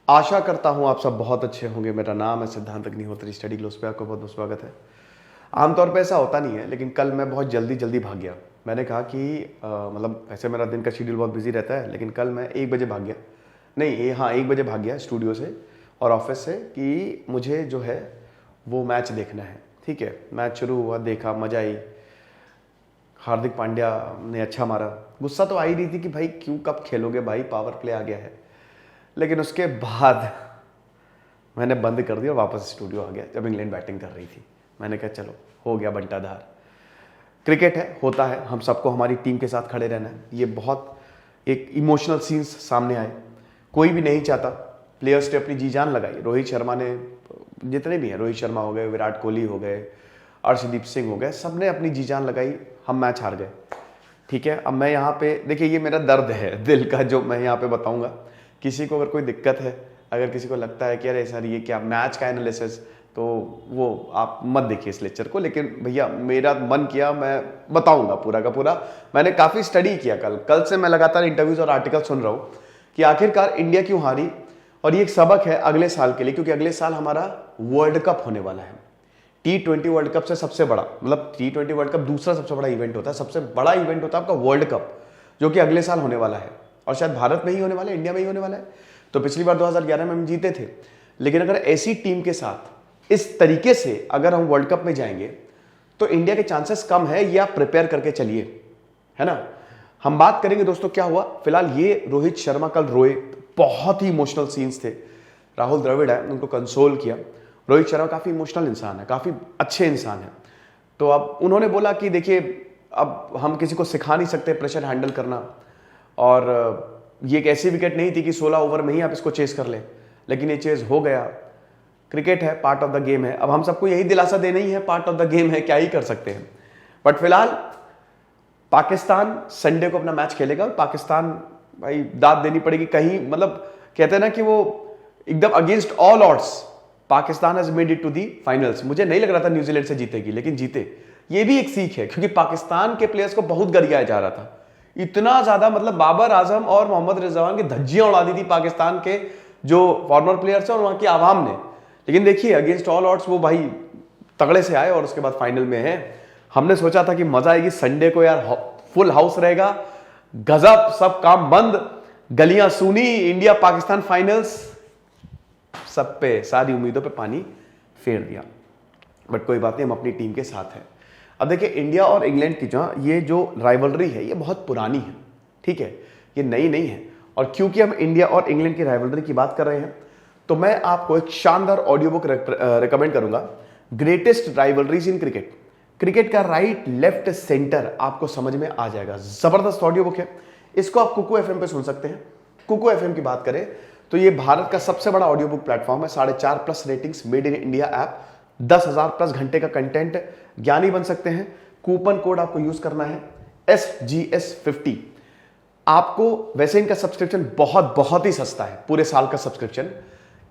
आशा करता हूँ आप सब बहुत अच्छे होंगे। मेरा नाम है सिद्धांत अग्निहोत्री, स्टडी ग्लोस पे आपका बहुत बहुत स्वागत है। आमतौर पे ऐसा होता नहीं है, लेकिन कल मैं बहुत जल्दी भाग गया। मैंने कहा कि मतलब ऐसे मेरा दिन का शेड्यूल बहुत बिजी रहता है, लेकिन कल मैं 1 बजे भाग गया। नहीं, हाँ 1 बजे भाग गया स्टूडियो से और ऑफिस से कि मुझे जो है वो मैच देखना है। ठीक है, मैच शुरू हुआ, देखा, मजा आई। हार्दिक पांड्या ने अच्छा मारा। गुस्सा तो आ ही रही थी कि भाई क्यों, कब खेलोगे भाई, पावर प्ले आ गया है। लेकिन उसके बाद मैंने बंद कर दिया और वापस स्टूडियो आ गया जब इंग्लैंड बैटिंग कर रही थी। मैंने कहा चलो हो गया बंटाधार। क्रिकेट है, होता है, हम सबको हमारी टीम के साथ खड़े रहना है। ये बहुत एक इमोशनल सीन्स सामने आए। कोई भी नहीं चाहता, प्लेयर्स ने अपनी जी जान लगाई। रोहित शर्मा ने, जितने भी हैं, रोहित शर्मा हो गए, विराट कोहली हो गए, अर्शदीप सिंह हो गए, सब ने अपनी जी जान लगाई। हम मैच हार गए। ठीक है, अब मैं यहाँ पे देखिए, ये मेरा दर्द है दिल का जो मैं यहाँ पे बताऊंगा। किसी को अगर कोई दिक्कत है, अगर किसी को लगता है कि अरे सर ये क्या मैच का एनालिसिस, तो वो आप मत देखिए इस लेक्चर को। लेकिन भैया मेरा मन किया, मैं बताऊंगा पूरा का पूरा। मैंने काफ़ी स्टडी किया कल से मैं लगातार इंटरव्यूज और आर्टिकल सुन रहा हूँ कि आखिरकार इंडिया क्यों हारी। और ये एक सबक है अगले साल के लिए, क्योंकि अगले साल हमारा वर्ल्ड कप होने वाला है। T20 वर्ल्ड कप से सबसे बड़ा, मतलब T20 वर्ल्ड कप दूसरा सबसे बड़ा इवेंट होता है, सबसे बड़ा इवेंट होता है आपका वर्ल्ड कप, जो कि अगले साल होने वाला है। और शायद भारत में ही होने वाला है, इंडिया में ही होने वाला है। तो पिछली बार 2011 में हम जीते थे। लेकिन अगर ऐसी टीम के साथ इस तरीके से अगर हम वर्ल्ड कप में जाएंगे तो इंडिया के चांसेस कम है। ये आप प्रिपेयर करके चलिए, है ना। हम बात करेंगे दोस्तों क्या हुआ। फिलहाल ये रोहित शर्मा कल रोए, बहुत ही इमोशनल सीन्स थे। राहुल द्रविड़ है, उनको कंसोल किया। रोहित शर्मा काफ़ी इमोशनल इंसान है, काफ़ी अच्छे इंसान है। तो अब उन्होंने बोला कि देखिए, अब हम किसी को सिखा नहीं सकते प्रेशर हैंडल करना। और ये एक ऐसी विकेट नहीं थी कि 16 ओवर में ही आप इसको चेस कर लें, लेकिन ये चेस हो गया। क्रिकेट है, पार्ट ऑफ द गेम है। अब हम सबको यही दिलासा देना ही है, पार्ट ऑफ द गेम है, क्या ही कर सकते हैं। बट फिलहाल पाकिस्तान संडे को अपना मैच खेलेगा। पाकिस्तान भाई दाद देनी पड़ेगी कहीं, मतलब कहते हैं ना कि वो एकदम against all odds Pakistan has made it to the finals. मुझे नहीं लग रहा था न्यूजीलैंड से जीतेगी, लेकिन जीते। ये भी एक सीख है, क्योंकि पाकिस्तान के प्लेयर्स को बहुत गरियाया जा रहा था, इतना ज्यादा, मतलब बाबर आजम और मोहम्मद रिजवान की धज्जियां उड़ा दी थी पाकिस्तान के जो फॉरनर प्लेयर्स हैं और वहां की आवाम ने। लेकिन देखिए अगेंस्ट ऑल ऑड्स वो भाई तगड़े से आए और उसके बाद फाइनल में है। हमने सोचा था कि मजा आएगी संडे को यार, फुल हाउस रहेगा, गजब, सब काम बंद, गलियां सूनी, इंडिया पाकिस्तान फाइनल्स, सब पे सारी उम्मीदों पे पानी फेर दिया। बट कोई बात नहीं, हम अपनी टीम के साथ हैं। अब देखिए, इंडिया और इंग्लैंड की ये जो राइवलरी है ये बहुत पुरानी है। ठीक है, ये नई नहीं है। और क्योंकि हम इंडिया और इंग्लैंड की राइवलरी की बात कर रहे हैं, तो मैं आपको एक शानदार ऑडियो बुक रिकमेंड करूंगा, greatest rivalries in cricket. Cricket का राइट, लेफ्ट, सेंटर आपको समझ में आ जाएगा। जबरदस्त ऑडियो बुक है। इसको आप कुकू एफएम पे सुन सकते हैं। कुकू एफएम की बात करें तो ये भारत का सबसे बड़ा ऑडियो बुक प्लेटफॉर्म है। 4.5+ ratings, made in India app, 10,000+ घंटे का कंटेंट, ज्ञानी बन सकते हैं। कूपन कोड आपको यूज करना है SGS50। आपको वैसे इनका सब्सक्रिप्शन बहुत ही सस्ता है, पूरे साल का सब्सक्रिप्शन।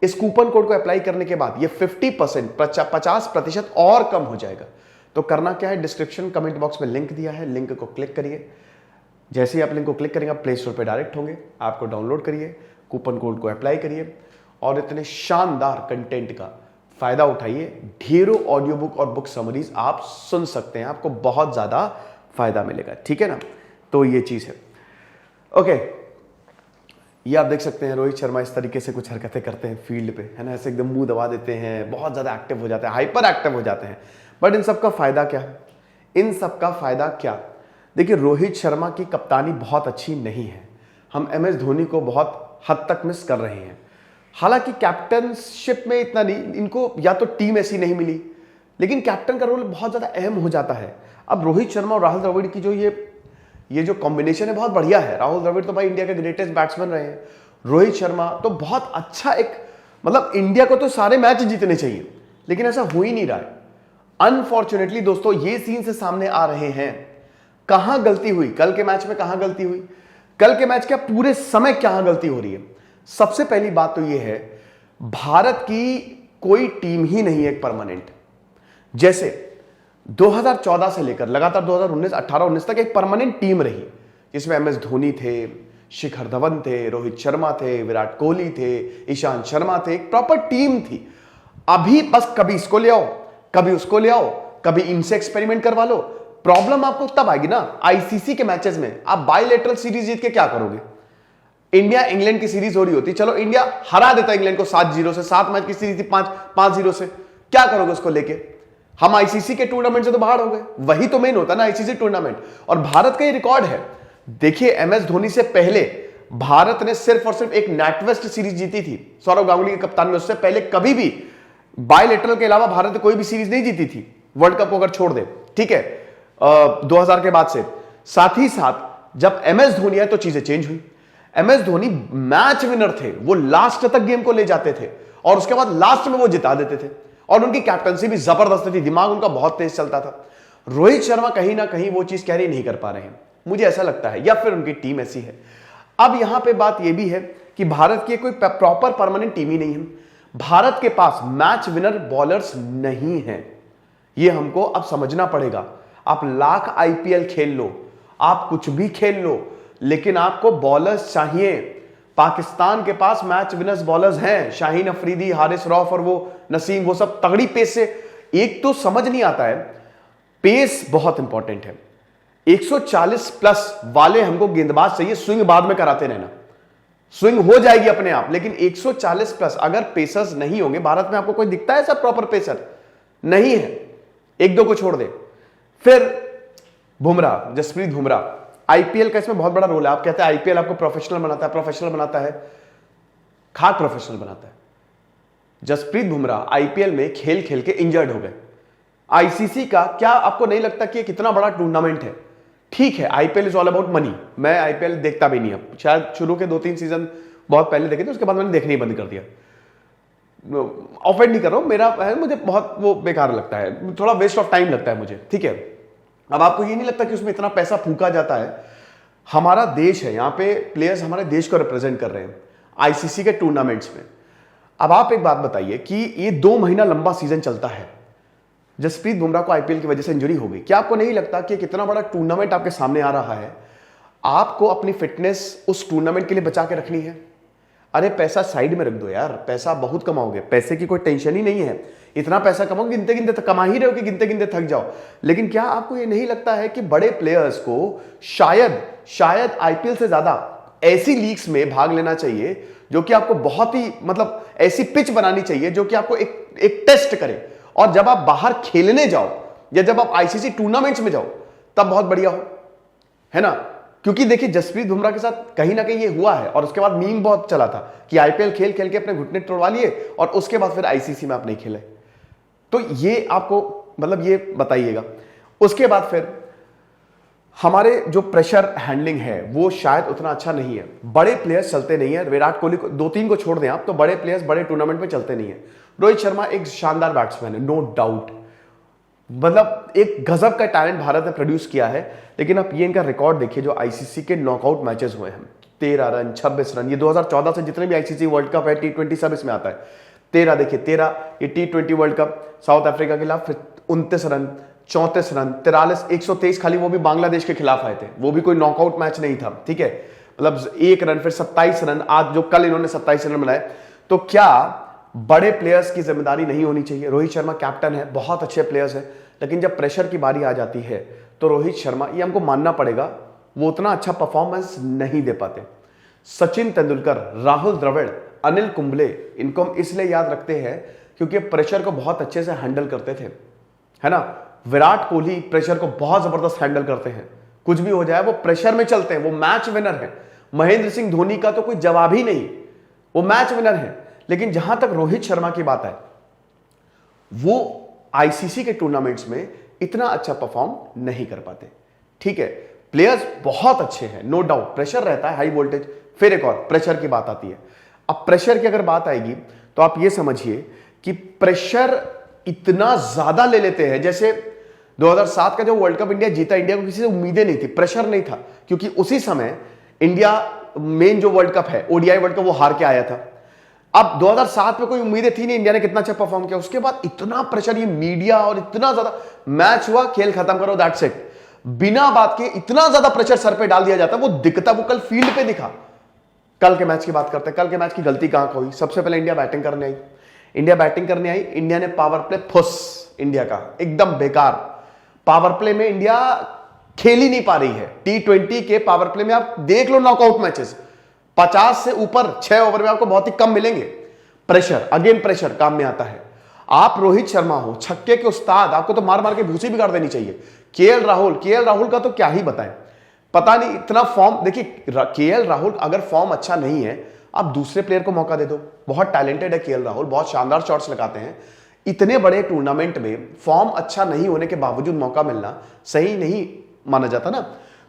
इस कूपन कोड को अप्लाई करने के बाद ये 50% और कम हो जाएगा। तो करना क्या है, डिस्क्रिप्शन कमेंट बॉक्स में लिंक दिया है, लिंक को क्लिक करिए। जैसे ही आप लिंक को क्लिक करेंगे, आप प्ले स्टोर पर डायरेक्ट होंगे, आपको डाउनलोड करिए, कूपन कोड को अप्लाई करिए और इतने शानदार कंटेंट का फायदा उठाइए। ढेरों ऑडियो बुक और बुक समरीज आप सुन सकते हैं, आपको बहुत ज्यादा फायदा मिलेगा। ठीक है ना, तो ये चीज है। ओके, ये आप देख सकते हैं रोहित शर्मा इस तरीके से कुछ हरकतें करते हैं फील्ड पे, है ना, ऐसे एकदम मुंह दबा देते हैं, बहुत ज्यादा एक्टिव हो जाते हैं, हाइपर एक्टिव हो जाते हैं। बट इन सबका फायदा क्या, इन सबका फायदा क्या। देखिए, रोहित शर्मा की कप्तानी बहुत अच्छी नहीं है। हम MS धोनी को बहुत हद तक मिस कर रहे हैं। हालांकि कैप्टनशिप में इतना नहीं, इनको या तो टीम ऐसी नहीं मिली, लेकिन कैप्टन का रोल बहुत ज्यादा अहम हो जाता है। अब रोहित शर्मा और राहुल द्रविड़ की जो ये जो कॉम्बिनेशन है बहुत बढ़िया है। राहुल द्रविड़ तो भाई इंडिया के ग्रेटेस्ट बैट्समैन रहे हैं। रोहित शर्मा तो बहुत अच्छा एक, मतलब इंडिया को तो सारे मैच जीतने चाहिए, लेकिन ऐसा हो ही नहीं रहा है। अनफॉर्चुनेटली दोस्तों, ये सीन से सामने आ रहे हैं। कहां गलती हुई कल के मैच में, कहां गलती हुई कल के मैच, क्या पूरे समय कहां गलती हो रही है। सबसे पहली बात तो यह है, भारत की कोई टीम ही नहीं है एक परमानेंट। जैसे 2014 से लेकर लगातार 2019, 18, 19 तक एक परमानेंट टीम रही, जिसमें MS धोनी थे, शिखर धवन थे, रोहित शर्मा थे, विराट कोहली थे, ईशांत शर्मा थे, एक प्रॉपर टीम थी। अभी बस कभी इसको ले आओ, कभी उसको ले आओ, कभी इनसे एक्सपेरिमेंट करवा लो। प्रॉब्लम आपको तब आएगी ना आईसीसी के मैचेस में। आप बायलैटरल सीरीज जीत के क्या करोगे? इंडिया इंग्लैंड की सीरीज हो रही होती, चलो इंडिया हरा देता इंग्लैंड को 7-0 से, 7 मैच की सीरीज थी 5-0 से, क्या करोगे उसको लेके? हम आईसीसी के टूर्नामेंट से तो बाहर हो गए। वही तो मेन होता ना आईसीसी टूर्नामेंट। और भारत का ये रिकॉर्ड है, देखिए एमएस धोनी से पहले भारत ने सिर्फ और सिर्फ एक नेटवेस्ट सीरीज जीती थी सौरव गांगुली के कप्तान में। उससे पहले कभी भी बायलैटरल के अलावा भारत ने कोई भी सीरीज नहीं जीती थी, वर्ल्ड कप को अगर छोड़ दे, ठीक है, 2000 के बाद से। साथ ही साथ जब एमएस धोनी आए तो चीजें चेंज हुई। एमएस धोनी मैच विनर थे, वो लास्ट तक गेम को ले जाते थे और उसके बाद लास्ट में वो जिता देते थे। और उनकी कैप्टनसी भी जबरदस्त थी, दिमाग उनका बहुत तेज चलता था। रोहित शर्मा कहीं ना कहीं वो चीज कैरी नहीं कर पा रहे हैं, मुझे ऐसा लगता है, या फिर उनकी टीम ऐसी है। अब यहां पे बात यह भी है कि भारत की कोई प्रॉपर परमानेंट टीम ही नहीं है। भारत के पास मैच विनर बॉलर्स नहीं है, यह हमको अब समझना पड़ेगा। आप लाख आईपीएल खेल लो, आप कुछ भी खेल लो, लेकिन आपको बॉलर्स चाहिए। पाकिस्तान के पास मैच विनर्स बॉलर्स हैं, शाहीन अफरीदी, हारिस रऊफ और वो नसीम, वो सब तगड़ी पेस से। एक तो समझ नहीं आता है, पेस बहुत इंपॉर्टेंट है। 140 प्लस वाले हमको गेंदबाज चाहिए, स्विंग बाद में कराते रहना, स्विंग हो जाएगी अपने आप, लेकिन 140 प्लस अगर पेसर्स नहीं होंगे भारत में, आपको कोई दिखता है सब प्रॉपर पेसर नहीं है, एक दो को छोड़ दे। फिर बुमराह, जसप्रीत बुमराह, आईपीएल का इसमें बहुत बड़ा रोल है। आप कहते हैं आईपीएल आपको प्रोफेशनल बनाता है, प्रोफेशनल बनाता है, खाक प्रोफेशनल बनाता है। जसप्रीत बुमराह आईपीएल में खेल खेल के इंजर्ड हो गए। आईसीसी का क्या आपको नहीं लगता कि ये कितना बड़ा टूर्नामेंट है? ठीक है, IPL is all about money. मैं आईपीएल देखता भी नहीं, अब शायद शुरू के 2-3 सीजन बहुत पहले देखे थे, उसके बाद मैंने देखना ही बंद कर दिया। ऑफेंड नहीं कर रहा हूं, मेरा है, मुझे बहुत वो बेकार लगता है, थोड़ा वेस्ट ऑफ टाइम लगता है मुझे, ठीक है। अब आपको ये नहीं लगता कि उसमें इतना पैसा फूका जाता है? हमारा देश है, यहां पे प्लेयर्स हमारे देश को रिप्रेजेंट कर रहे हैं आईसीसी के टूर्नामेंट्स में। अब आप एक बात बताइए कि ये 2 महीना लंबा सीजन चलता है, जसप्रीत बुमराह को आईपीएल की वजह से इंजरी हो गई। क्या आपको नहीं लगता कि कितना बड़ा टूर्नामेंट आपके सामने आ रहा है, आपको अपनी फिटनेस उस टूर्नामेंट के लिए बचा के रखनी है? अरे पैसा साइड में रख दो यार, पैसा बहुत कमाओगे, पैसे की कोई टेंशन ही नहीं है। इतना पैसा कमाओ, गिनते गिनते कमा ही रहे हो कि गिनते गिनते थक जाओ। लेकिन क्या आपको ये नहीं लगता है कि बड़े प्लेयर्स को शायद आईपीएल से ज्यादा ऐसी लीग्स में भाग लेना चाहिए जो कि आपको बहुत ही मतलब ऐसी पिच बनानी चाहिए जो कि आपको एक टेस्ट करे, और जब आप बाहर खेलने जाओ या जब आप आईसीसी टूर्नामेंट्स में जाओ तब बहुत बढ़िया हो, है ना? क्योंकि देखिए जसप्रीत बुमराह के साथ कहीं ना कहीं ये हुआ है, और उसके बाद मीम बहुत चला था कि आईपीएल खेल खेल के अपने घुटने तोड़वा लिए और उसके बाद फिर आईसीसी में आप नहीं खेले। तो ये आपको मतलब ये बताइएगा। उसके बाद फिर हमारे जो प्रेशर हैंडलिंग है वो शायद उतना अच्छा नहीं है, बड़े प्लेयर्स चलते नहीं है। विराट कोहली को 2-3 को छोड़ दें आप, तो बड़े प्लेयर्स बड़े टूर्नामेंट में चलते नहीं है। रोहित शर्मा एक शानदार बैट्समैन है, नो डाउट, मतलब एक गजब का टैलेंट भारत ने प्रोड्यूस किया है। लेकिन आप ये इनका रिकॉर्ड देखिए जो आईसीसी के नॉकआउट मैचेस हुए हैं, 13 रन, 26 रन, ये 2014 से जितने भी आईसीसी वर्ल्ड कप है, T20 सब इसमें आता है। 13 देखिए, 13 ये T20 world cup south Africa के खिलाफ, फिर 29 रन, 34 रन, 43, 123 खाली वो भी बांग्लादेश के खिलाफ आए थे, वो भी कोई नॉकआउट मैच नहीं था, ठीक है, मतलब 1 रन, फिर 27 रन, आज जो कल इन्होंने 27 रन बनाए। तो क्या बड़े प्लेयर्स की जिम्मेदारी नहीं होनी चाहिए? रोहित शर्मा कैप्टन है, बहुत अच्छे प्लेयर्स हैं, लेकिन जब प्रेशर की बारी आ जाती है तो रोहित शर्मा, ये हमको मानना पड़ेगा, वो उतना अच्छा परफॉर्मेंस नहीं दे पाते। सचिन तेंदुलकर, राहुल द्रविड़, अनिल कुंबले, इनको हम इसलिए याद रखते हैं क्योंकि प्रेशर को बहुत अच्छे से हैंडल करते थे, है ना? विराट कोहली प्रेशर को बहुत जबरदस्त हैंडल करते हैं, कुछ भी हो जाए वो प्रेशर में चलते हैं, वो मैच विनर है। महेंद्र सिंह धोनी का तो कोई जवाब ही नहीं, वो मैच विनर है। लेकिन जहां तक रोहित शर्मा की बात है, वो आईसीसी के टूर्नामेंट्स में इतना अच्छा परफॉर्म नहीं कर पाते। ठीक है, प्लेयर्स बहुत अच्छे हैं, नो डाउट, प्रेशर रहता है, हाई वोल्टेज। फिर एक और प्रेशर की बात आती है। अब प्रेशर की अगर बात आएगी तो आप ये समझिए कि प्रेशर इतना ज्यादा ले लेते हैं, जैसे 2007 का जो वर्ल्ड कप इंडिया जीता, इंडिया को किसी से उम्मीदें नहीं थी, प्रेशर नहीं था, क्योंकि उसी समय इंडिया मेन जो वर्ल्ड कप है, ओडीआई वर्ल्ड कप, वो हार के आया था। अब 2007 में कोई उम्मीदें थी नहीं, इंडिया ने कितना अच्छा परफॉर्म किया, उसके बाद इतना प्रेशर, ये मीडिया और इतना ज्यादा, मैच हुआ, खेल खत्म करो, दैट्स इट, बिना बात के इतना ज्यादा प्रेशर सर पे डाल दिया जाता। वो दिखता, वो कल फील्ड पे दिखा, कल के मैच की बात करते हैं। कल के मैच की गलती कहां हुई? सबसे पहले इंडिया बैटिंग करने आई। इंडिया ने पावर प्ले फुस, इंडिया का एकदम बेकार। पावर प्ले में इंडिया खेल ही नहीं पा रही है। T20 के पावर प्ले में आप देख लो नॉकआउट मैचेस, 50 से ऊपर 6 ओवर में आपको बहुत ही कम मिलेंगे। प्रेशर, अगेन प्रेशर काम में आता है। आप रोहित शर्मा हो, छक्के के उस्ताद, आपको तो मार मार के भूसी बिगाड़ देनी चाहिए। केएल राहुल का तो क्या ही बताएं, पता नहीं इतना फॉर्म। देखिए केएल राहुल अगर फॉर्म अच्छा नहीं है, आप दूसरे प्लेयर को मौका दे दो। बहुत टैलेंटेड है केएल राहुल, बहुत शानदार शॉट्स लगाते हैं। इतने बड़े टूर्नामेंट में फॉर्म अच्छा नहीं होने के बावजूद मौका मिलना सही नहीं माना जाता ना।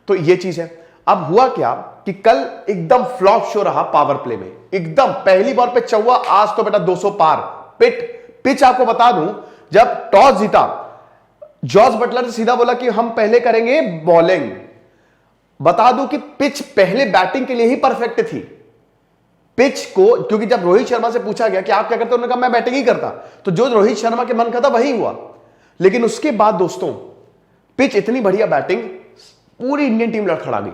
तो ये चीज है। अब हुआ क्या कि कल एकदम फ्लॉप शो रहा पावर प्ले में। एकदम पहली बॉल पे चौवा, आज तो बेटा 200 पार। पिच आपको बता दूं, जब टॉस जीता जॉस बटलर ने सीधा बोला कि हम पहले करेंगे बॉलिंग। बता दूं कि पिच पहले बैटिंग के लिए ही परफेक्ट थी। पिच को, क्योंकि जब रोहित शर्मा से पूछा गया कि आप क्या करते, उन्होंने कहा मैं बैटिंग ही करता, तो जो रोहित शर्मा के मन का था वही हुआ। लेकिन उसके बाद दोस्तों पिच इतनी बढ़िया बैटिंग, पूरी इंडियन टीम लड़खड़ा गई।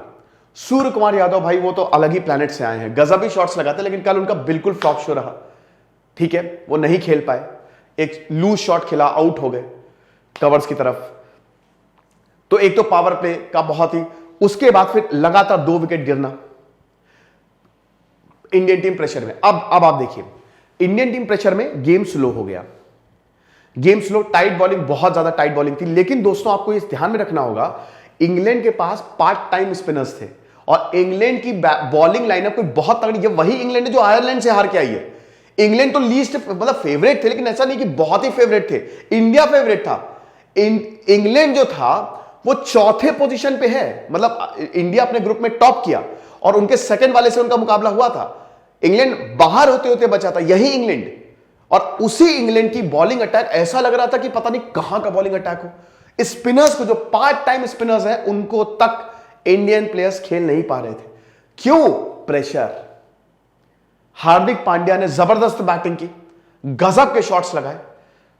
सूर्य कुमार यादव भाई वो तो अलग ही प्लेनेट से आए हैं, गजब ही शॉट्स लगाते, लेकिन कल उनका बिल्कुल फ्लॉप शो रहा। ठीक है, वो नहीं खेल पाए। एक लूज शॉट खेला, आउट हो गए कवर्स की तरफ। तो एक तो पावर प्ले का बहुत ही, उसके बाद फिर लगातार 2 विकेट गिरना इंडियन टीम प्रेशर में। अब आप देखिए, इंडियन टीम प्रेशर में गेम स्लो हो गया। गेम स्लो, टाइट बॉलिंग, बहुत ज्यादा टाइट बॉलिंग थी। लेकिन दोस्तों आपको इस ध्यान में रखना होगा, इंग्लैंड के पास पार्ट टाइम स्पिनर्स थे और इंग्लैंड की बॉलिंग लाइनअप कोई बहुत तगड़ी। ये वही इंग्लैंड है जो आयरलैंड से हार के आई है। इंग्लैंड तो लीस्ट मतलब फेवरेट थे, लेकिन ऐसा नहीं कि बहुत ही फेवरेट थे। इंडिया फेवरेट था। इंग्लैंड जो था वो चौथे पोजीशन पे है, मतलब इंडिया अपने ग्रुप में टॉप किया और उनके सेकंड वाले से उनका मुकाबला हुआ था। इंग्लैंड बाहर होते होते बचा था, यही इंग्लैंड। और उसी इंग्लैंड की बॉलिंग अटैक ऐसा लग रहा था कि पता नहीं कहां का बॉलिंग अटैक हो। स्पिनर्स को, जो पार्ट टाइम स्पिनर्स हैं, उनको तक इंडियन प्लेयर्स खेल नहीं पा रहे थे। क्यों? प्रेशर। हार्दिक पांड्या ने जबरदस्त बैटिंग की, गजब के शॉट्स लगाए,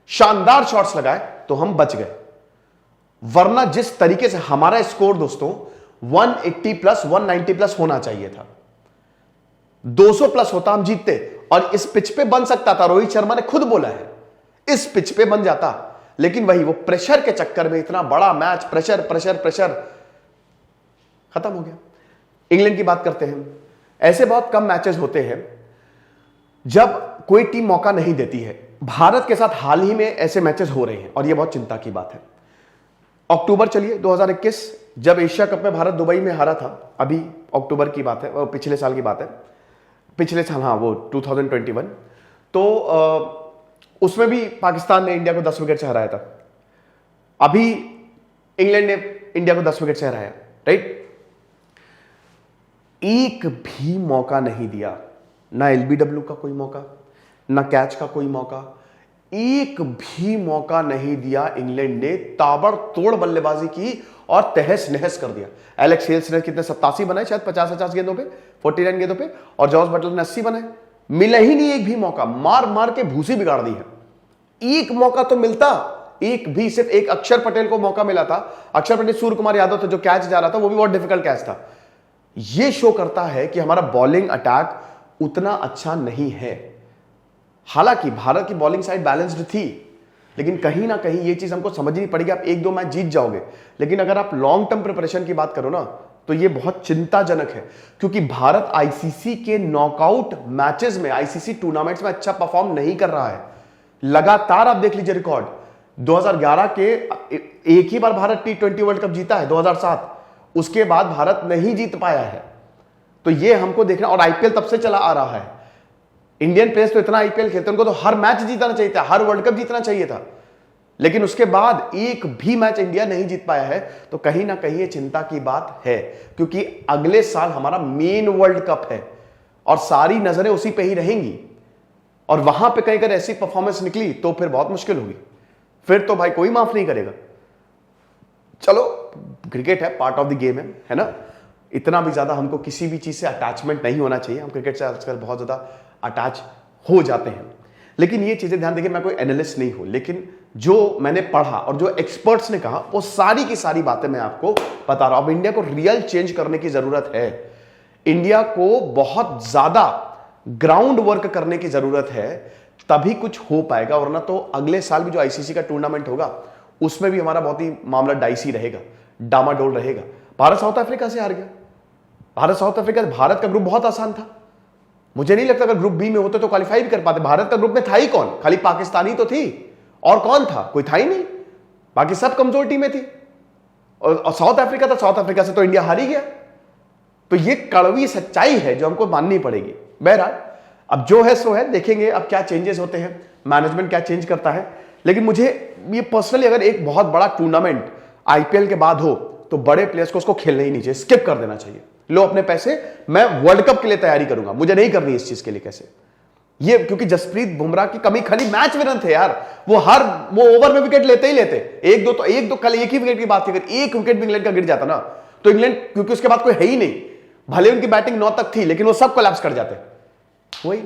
शानदार शॉट्स लगाए, तो हम बच गए। वरना जिस तरीके से हमारा स्कोर दोस्तों 180 प्लस 190 प्लस होना चाहिए था, 200 प्लस होता, हम जीतते। और इस पिच पे बन सकता था, रोहित शर्मा ने खुद बोला है इस पिच पे बन जाता। लेकिन वही वो प्रेशर के चक्कर में इतना बड़ा मैच, प्रेशर प्रेशर प्रेशर, खत्म हो गया। इंग्लैंड की बात करते हैं। ऐसे बहुत कम मैचेस होते हैं जब कोई टीम मौका नहीं देती है। भारत के साथ हाल ही में ऐसे मैचेस हो रहे हैं और यह बहुत चिंता की बात है। अक्टूबर चलिए 2021, जब एशिया कप में भारत दुबई में हारा था, अभी अक्टूबर की बात है, पिछले साल की बात है, पिछले साल, हाँ वो 2021। तो उसमें भी पाकिस्तान ने इंडिया को 10 विकेट से हराया था। अभी इंग्लैंड ने इंडिया को 10 विकेट से हराया, राइट। एक भी मौका नहीं दिया, ना एलबीडब्ल्यू का कोई मौका, ना कैच का कोई मौका, एक भी मौका नहीं दिया। इंग्लैंड ने ताबड़तोड़ बल्लेबाजी की और तहस नहस कर दिया। एलेक्स हेल्स ने कितने 87 बनाए, शायद 50 गेंदों पे, 49 गेंदों पे, और जॉस बटलर ने 80 बनाए। मिला ही नहीं एक भी मौका, मार मार के भूसी बिगाड़ दी है। एक मौका तो मिलता, एक भी, सिर्फ एक अक्षर पटेल को मौका मिला था। अक्षर पटेल, सूर्य कुमार यादव था जो कैच जा रहा था, वो भी बहुत डिफिकल्ट कैच था। यह शो करता है कि हमारा बॉलिंग अटैक उतना अच्छा नहीं है। हालांकि भारत की बॉलिंग साइड बैलेंस्ड थी, लेकिन कहीं ना कहीं यह चीज हमको समझनी पड़ेगी। आप 1-2 मैच जीत जाओगे, लेकिन अगर आप लॉन्ग टर्म प्रिपरेशन की बात करो ना, तो यह बहुत चिंताजनक है। क्योंकि भारत आईसीसी के नॉकआउट मैचेस में, आईसीसी टूर्नामेंट्स में अच्छा परफॉर्म नहीं कर रहा है। लगातार आप देख लीजिए रिकॉर्ड, 2011 के एक ही बार भारत T20 वर्ल्ड कप जीता है, 2007, उसके बाद भारत नहीं जीत पाया है। तो यह हमको देखना, और आईपीएल तब से चला आ रहा है। इंडियन प्लेयर्स तो इतना आईपीएल खेलते हैं, उनको तो हर मैच जीतना चाहिए था, हर वर्ल्ड कप जीतना चाहिए था, लेकिन उसके बाद एक भी मैच इंडिया नहीं जीत पाया है। तो कहीं ना कहीं ये चिंता की बात है, क्योंकि अगले साल हमारा मेन वर्ल्ड कप है और सारी नजरें उसी पे ही रहेंगी। और वहां पे कहीं अगर ऐसी परफॉर्मेंस निकली तो फिर बहुत मुश्किल होगी, फिर तो भाई कोई माफ नहीं करेगा। चलो, क्रिकेट है, पार्ट ऑफ द गेम है ना। इतना भी ज्यादा हमको किसी भी चीज से अटैचमेंट नहीं होना चाहिए। हम क्रिकेट से आजकल बहुत ज्यादा अटैच हो जाते हैं, लेकिन ये चीजें ध्यान देखिए, मैं कोई एनालिस्ट नहीं हूं, लेकिन जो मैंने पढ़ा और जो एक्सपर्ट्स ने कहा, वो सारी की सारी बातें मैं आपको बता रहा हूं। अब इंडिया को रियल चेंज करने की जरूरत है। इंडिया को बहुत ज्यादा ग्राउंड वर्क करने की जरूरत है, तभी कुछ हो पाएगा, वरना तो अगले साल भी जो आईसीसी का टूर्नामेंट होगा उसमें भी हमारा बहुत ही मामला डाइसी रहेगा, डामाडोल रहेगा। भारत साउथ अफ्रीका से हार गया। भारत साउथ अफ्रीका, भारत का ग्रुप बहुत आसान था। मुझे नहीं लगता अगर ग्रुप बी में होते तो क्वालिफाई भी कर पाते। भारत का ग्रुप में था ही कौन? खाली पाकिस्तानी तो थी, और कौन था? कोई था ही नहीं। बाकी सब कमजोर टीमें थी। और साउथ अफ्रीका था, साउथ अफ्रीका से तो इंडिया हार ही गया। तो ये कड़वी सच्चाई है जो हमको माननी पड़ेगी। बहरहाल अब जो है सो है, देखेंगे अब क्या चेंजेस होते हैं, मैनेजमेंट क्या चेंज करता है। लेकिन मुझे ये पर्सनली, अगर एक बहुत बड़ा टूर्नामेंट आईपीएल के बाद हो तो बड़े प्लेयर्स को उसको खेलना ही नहीं चाहिए, स्किप कर देना चाहिए। लो अपने पैसे, मैं वर्ल्ड कप के लिए तैयारी करूंगा, मुझे नहीं करनी इस चीज के लिए। कैसे ये? क्योंकि जसप्रीत बुमराह की कमी खाली मैच विनर थे यार। वो ओवर में विकेट लेते ही लेते, एक दो कल एक ही विकेट की बात थी। अगर एक विकेट भी इंग्लैंड का गिर जाता ना तो इंग्लैंड, क्योंकि उसके बाद कोई है ही नहीं, भले उनकी बैटिंग 9 तक थी लेकिन वो सब कोलैप्स कर जाते। वही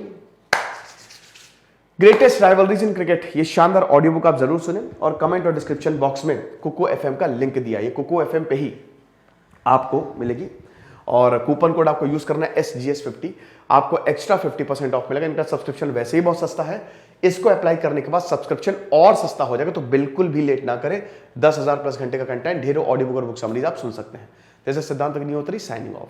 ग्रेटेस्ट राइवलरीज इन क्रिकेट, ये शानदार ऑडियो बुक आप जरूर सुने, और कमेंट और डिस्क्रिप्शन बॉक्स में कुकू एफएम का लिंक दिया, ये कुकू एफएम पे ही आपको मिलेगी। और कूपन कोड आपको यूज करना है SGS50, आपको एक्स्ट्रा 50% ऑफ मिलेगा। इनका सब्सक्रिप्शन वैसे ही बहुत सस्ता है, इसको अप्लाई करने के बाद सब्सक्रिप्शन और सस्ता हो जाएगा। तो बिल्कुल भी लेट ना करें। 10,000 प्लस घंटे का कंटेंट, ढेरों ऑडियो बुक और बुक समरीज आप सुन सकते हैं। जैसे सिद्धांत अग्निहोत्री साइनिंग ऑफ।